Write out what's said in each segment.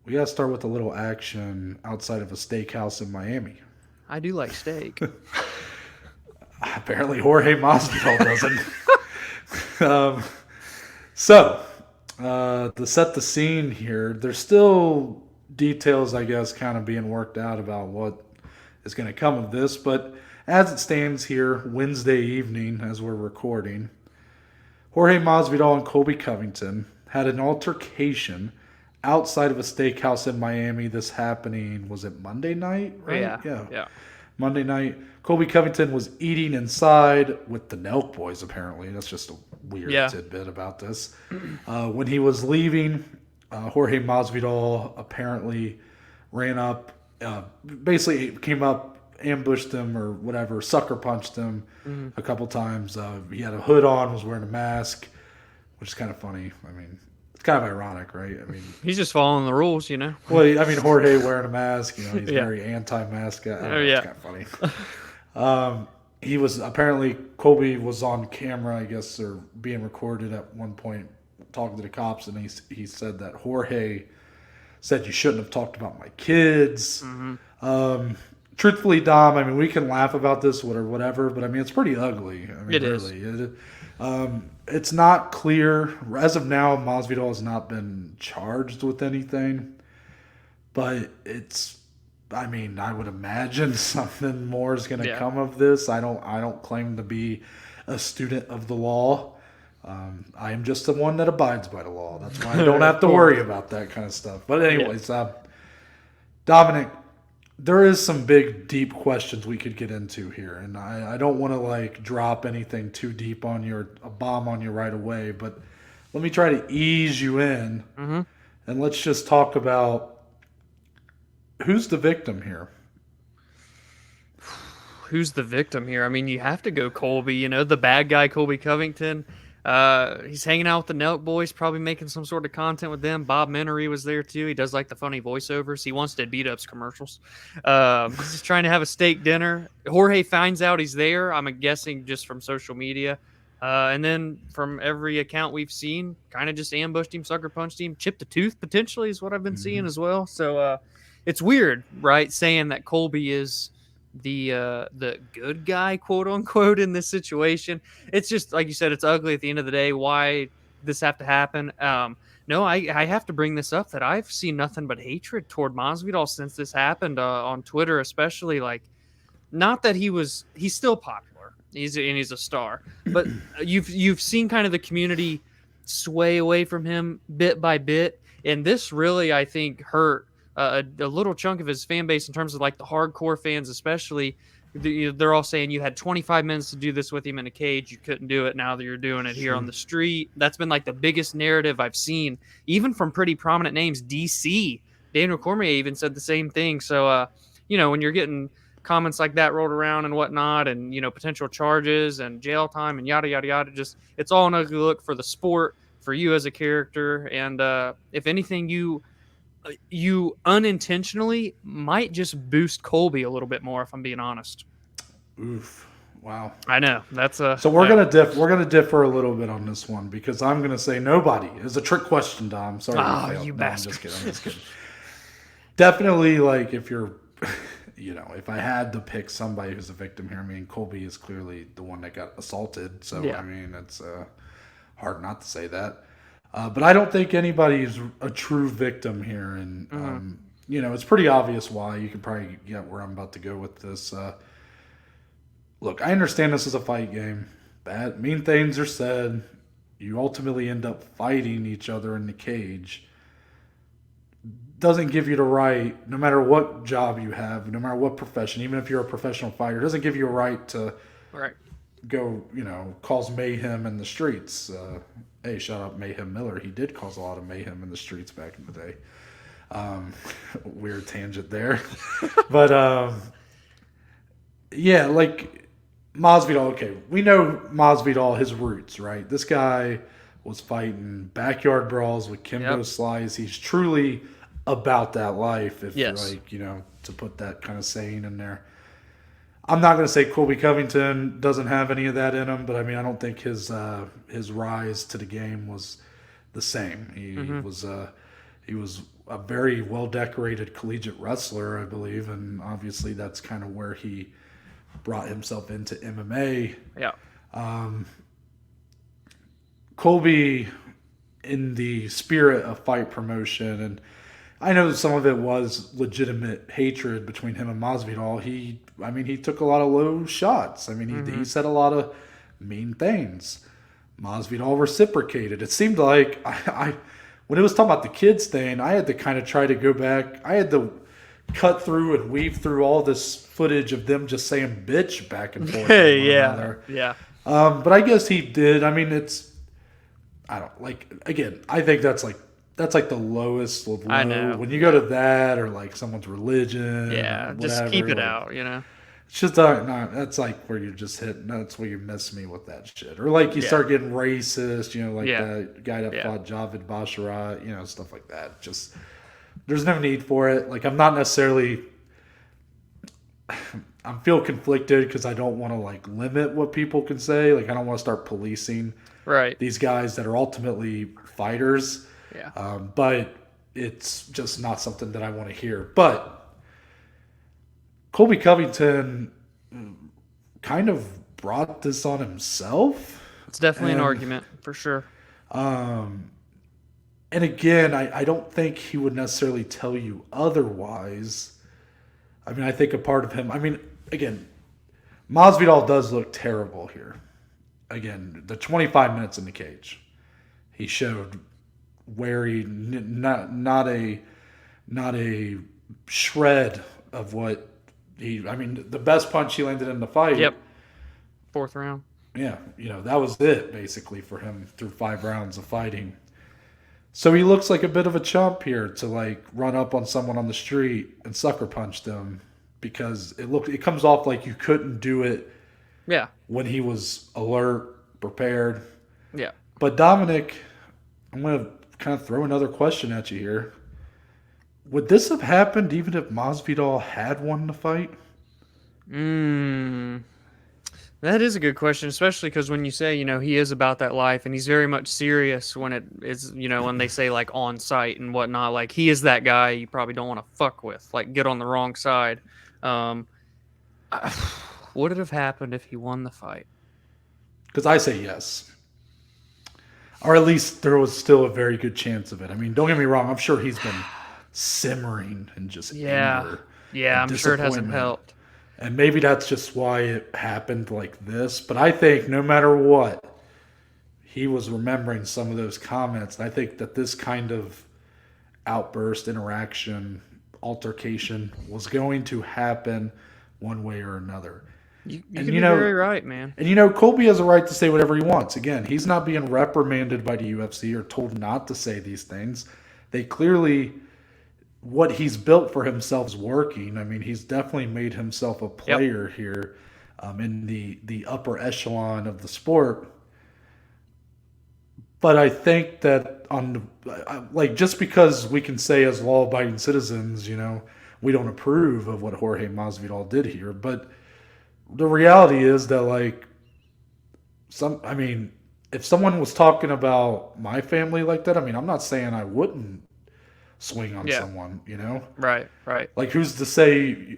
we got to start with a little action outside of a steakhouse in Miami. I do like steak. Apparently, Jorge Masvidal doesn't. um, so, to set the scene here, there's still details, I guess, kind of being worked out about what is going to come of this. But as it stands here, Wednesday evening, as we're recording, Jorge Masvidal and Colby Covington had an altercation outside of a steakhouse in Miami. This happening, was it Monday night? Right? Yeah, Yeah. yeah. Monday night. Colby Covington was eating inside with the Nelk boys, apparently. That's just a weird Yeah. tidbit about this. When he was leaving, Jorge Masvidal apparently ran up, basically came up, ambushed him or whatever, sucker punched him a couple times. He had a hood on, was wearing a mask, which is kind of funny. I mean, it's kind of ironic, right? I mean, He's just following the rules, you know. well, I mean, Jorge wearing a mask, he's Yeah. very anti-mask. I don't Oh, know, yeah. it's kind of funny. He was apparently Colby was on camera, I guess, or being recorded at one point talking to the cops, and he said that Jorge said you shouldn't have talked about my kids. Truthfully, Dom, I mean, we can laugh about this or whatever, but I mean, it's pretty ugly. I mean, It is. really. It's not clear. As of now, Masvidal has not been charged with anything, but it's. I mean, I would imagine something more is going to Yeah. come of this. I don't claim to be a student of the law. I am just the one that abides by the law. That's why I don't have to worry about that kind of stuff. But anyways, Dominic, there is some big, deep questions we could get into here, and I don't want to like drop anything too deep on a bomb on you right away. But let me try to ease you in, and let's just talk about. Who's the victim here? Who's the victim here? I mean, you have to go Colby. You know, the bad guy, Colby Covington. He's hanging out with the Nelk boys, probably making some sort of content with them. Bob Menery was there too. He does like the funny voiceovers. He wants to beat ups commercials. He's just trying to have a steak dinner. Jorge finds out he's there. I'm guessing just from social media. And then from every account we've seen, kind of just ambushed him, sucker punched him, chipped a tooth potentially is what I've been seeing as well. So it's weird, right? Saying that Colby is the good guy, quote unquote, in this situation. It's just like you said, it's ugly at the end of the day. Why this have to happen? No, I have to bring this up that I've seen nothing but hatred toward Masvidal since this happened on Twitter, especially. Like, not that he's still popular. He's a star, but you've seen kind of the community sway away from him bit by bit, and this really, I think, hurt a little chunk of his fan base in terms of like the hardcore fans, especially. They're all saying you had 25 minutes to do this with him in a cage. You couldn't do it. Now that you're doing it here on the street, that's been like the biggest narrative I've seen, even from pretty prominent names. DC, Daniel Cormier even said the same thing. So, when you're getting comments like that rolled around and whatnot, and potential charges and jail time and yada yada yada, just it's all an ugly look for the sport, for you as a character, and if anything, you unintentionally might just boost Colby a little bit more, if I'm being honest. Oof! Wow. I know that's a. So we're gonna differ a little bit on this one because I'm gonna say nobody is a trick question, Dom. Sorry, you no, bastard. I'm just kidding. Definitely, like if you're, if I had to pick somebody who's a victim here, I mean Colby is clearly the one that got assaulted. So Yeah. I mean it's hard not to say that. But I don't think anybody's a true victim here, and it's pretty obvious why. You can probably get where I'm about to go with this. Look, I understand this is a fight game. Bad, mean things are said. You ultimately end up fighting each other in the cage. Doesn't give you the right, no matter what job you have, no matter what profession, even if you're a professional fighter, doesn't give you a right to Right. go, cause mayhem in the streets. Hey, shout out Mayhem Miller. He did cause a lot of mayhem in the streets back in the day. Weird tangent there. But, yeah, like Masvidal, okay, we know Masvidal, his roots, right? This guy was fighting backyard brawls with Kimbo Slice. He's truly about that life, if Yes. to put that kind of saying in there. I'm not going to say Colby Covington doesn't have any of that in him, but I mean, I don't think his rise to the game was the same. He was a very well decorated collegiate wrestler, I believe, and obviously that's kind of where he brought himself into MMA. Yeah. Colby, in the spirit of fight promotion, and I know some of it was legitimate hatred between him and Masvidal. He took a lot of low shots. I mean, he said a lot of mean things. Masvidal reciprocated. It seemed like I when it was talking about the kids thing, I had to kind of try to go back. I had to cut through and weave through all this footage of them just saying bitch back and forth. Yeah. But I guess he did. I mean, I think that's like the lowest of low. I know. When you go to that or like someone's religion. Yeah, just whatever, keep it like, out, you know? It's just that's like where you just hit. That's where you miss me with that shit. Or like you start getting racist, like that guy that fought Javid Basharat, stuff like that. Just there's no need for it. Like I'm not necessarily. I feel conflicted because I don't want to like limit what people can say. Like I don't want to start policing these guys that are ultimately fighters. Yeah. But it's just not something that I want to hear. But Colby Covington kind of brought this on himself. It's definitely an argument, for sure. And again, I don't think he would necessarily tell you otherwise. I mean, I think a part of him... I mean, again, Masvidal does look terrible here. Again, the 25 minutes in the cage. He showed where he... Not a shred of what... the best punch he landed in the fight. Yep. 4th round. Yeah, that was it basically for him through 5 rounds of fighting. So he looks like a bit of a chump here to like run up on someone on the street and sucker punch them because it comes off like you couldn't do it. Yeah. When he was alert, prepared. Yeah. But Dominic, I'm going to kind of throw another question at you here. Would this have happened even if Masvidal had won the fight? That is a good question, especially because when you say, he is about that life and he's very much serious when it is, when they say like on site and whatnot, like he is that guy you probably don't want to fuck with, like get on the wrong side. Would it have happened if he won the fight? Because I say yes. Or at least there was still a very good chance of it. I mean, don't get me wrong. I'm sure he's been simmering and just anger. Yeah, I'm sure it hasn't helped. And maybe that's just why it happened like this. But I think no matter what, he was remembering some of those comments. And I think that this kind of outburst, interaction, altercation was going to happen one way or another. You could be very right, man. And Colby has a right to say whatever he wants. Again, he's not being reprimanded by the UFC or told not to say these things. They clearly... what he's built for himself is working. I mean, he's definitely made himself a player here in the upper echelon of the sport. But I think that just because we can say as law-abiding citizens, we don't approve of what Jorge Masvidal did here. But the reality is that if someone was talking about my family like that, I'm not saying I wouldn't swing on someone, Right. Like who's to say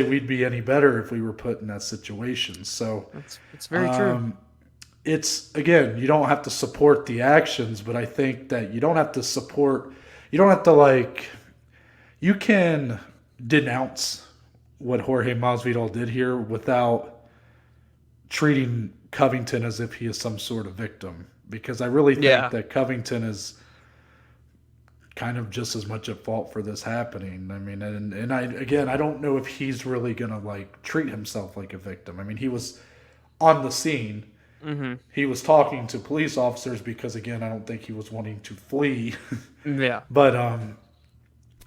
we'd be any better if we were put in that situation? So it's very true. It's again, you don't have to support the actions, but I think that you can denounce what Jorge Masvidal did here without treating Covington as if he is some sort of victim, because I really think that Covington is kind of just as much at fault for this happening. I mean, and I don't know if he's really gonna treat himself like a victim. I mean, he was on the scene. Mm-hmm. He was talking to police officers because, again, I don't think he was wanting to flee. Yeah. But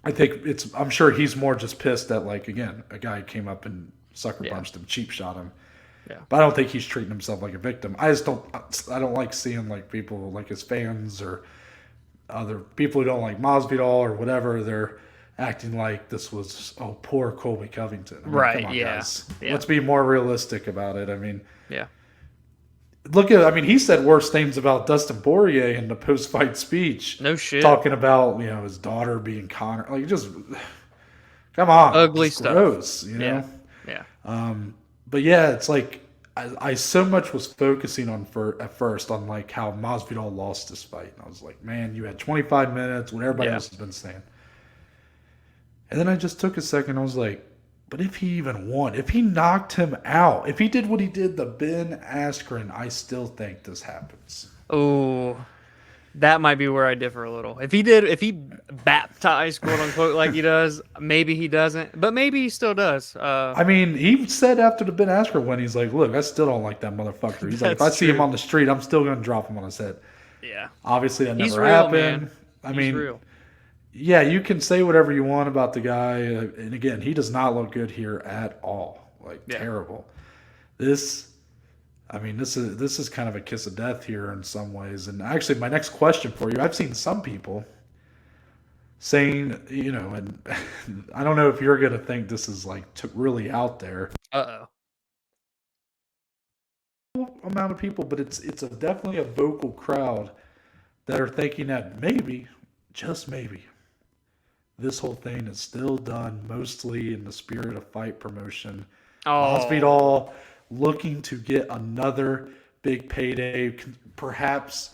I think I'm sure he's more just pissed that again, a guy came up and sucker punched him, cheap shot him. Yeah. But I don't think he's treating himself like a victim. I don't like seeing people like his fans or other people who don't like Masvidal or whatever, they're acting like this was poor Colby Covington. Right? Come on, Yeah. guys. Yeah. Let's be more realistic about it. I mean, look at, I mean, he said worse things about Dustin Poirier in the post-fight speech, No shit. talking about, his daughter being Conor. Like, just, come on. Ugly just stuff. gross, you know? Yeah. But yeah, it's like, I so much was focusing on at first on like how Masvidal lost this fight. And I was like, man, you had 25 minutes, what everybody else has been saying. And then I just took a second. I was like, but if he even won, if he knocked him out, if he did what he did to Ben Askren, I still think this happens. Oh, that might be where I differ a little. If he baptized, quote unquote, like he does, maybe he doesn't, but maybe he still does. I mean, he said after the Ben Askren win, he's like, look, I still don't like that motherfucker. He's like, if I see him on the street, I'm still going to drop him on his head. Yeah. Obviously, that He's never real, happened. man. I He's mean, real. Yeah, you can say whatever you want about the guy. And again, he does not look good here at all. Like, terrible. This is kind of a kiss of death here in some ways. And actually, my next question for you, I've seen some people saying, and I don't know if you're going to think this is like really out there. Amount of people, but it's definitely a vocal crowd that are thinking that maybe, just maybe, this whole thing is still done mostly in the spirit of fight promotion. Masvidal looking to get another big payday. Perhaps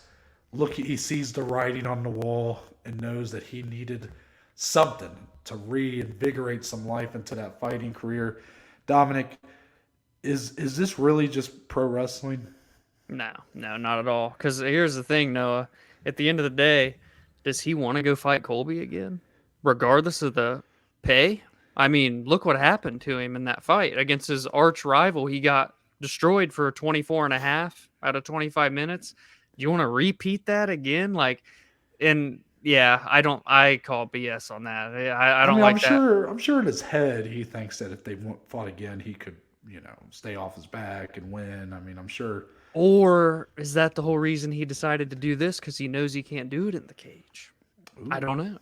he sees the writing on the wall and knows that he needed something to reinvigorate some life into that fighting career. Dominic, is this really just pro wrestling? No, not at all. Because here's the thing, Noah. At the end of the day, does he want to go fight Colby again? Regardless of the pay? I mean, look what happened to him in that fight against his arch rival. He got destroyed for 24 and a half out of 25 minutes. Do you want to repeat that again? I call BS on that. I don't like that. I'm sure in his head he thinks that if they fought again, he could, stay off his back and win. I mean, I'm sure. Or is that the whole reason he decided to do this? Because he knows he can't do it in the cage. Ooh. I don't know.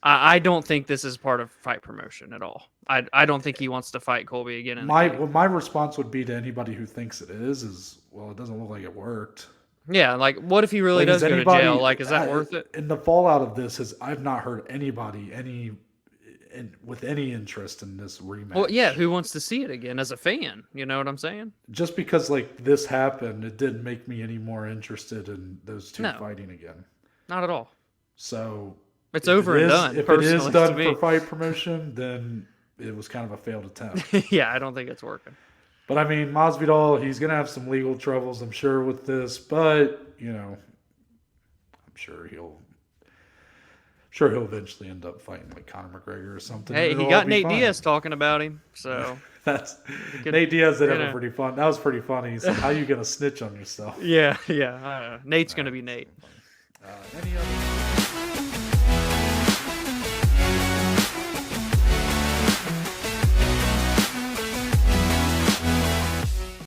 I don't think this is part of fight promotion at all. I don't think he wants to fight Colby again. My response would be to anybody who thinks it is well, it doesn't look like it worked. Yeah, what if he really does go to jail? Is that worth it? And the fallout of this is I've not heard anybody with any interest in this rematch. Well, yeah, who wants to see it again as a fan? You know what I'm saying? Just because this happened, it didn't make me any more interested in those two fighting again. Not at all. So it's over and done. If it is done for fight promotion, then it was kind of a failed attempt. Yeah, I don't think it's working. But I mean, Masvidal, he's going to have some legal troubles, I'm sure, with this. But I'm sure he'll eventually end up fighting like Conor McGregor or something. Hey, he got Nate Diaz talking about him, so Nate Diaz did have a pretty fun. That was pretty funny. He said, "How you gonna snitch on yourself?" Yeah. Nate's gonna be Nate. Any other?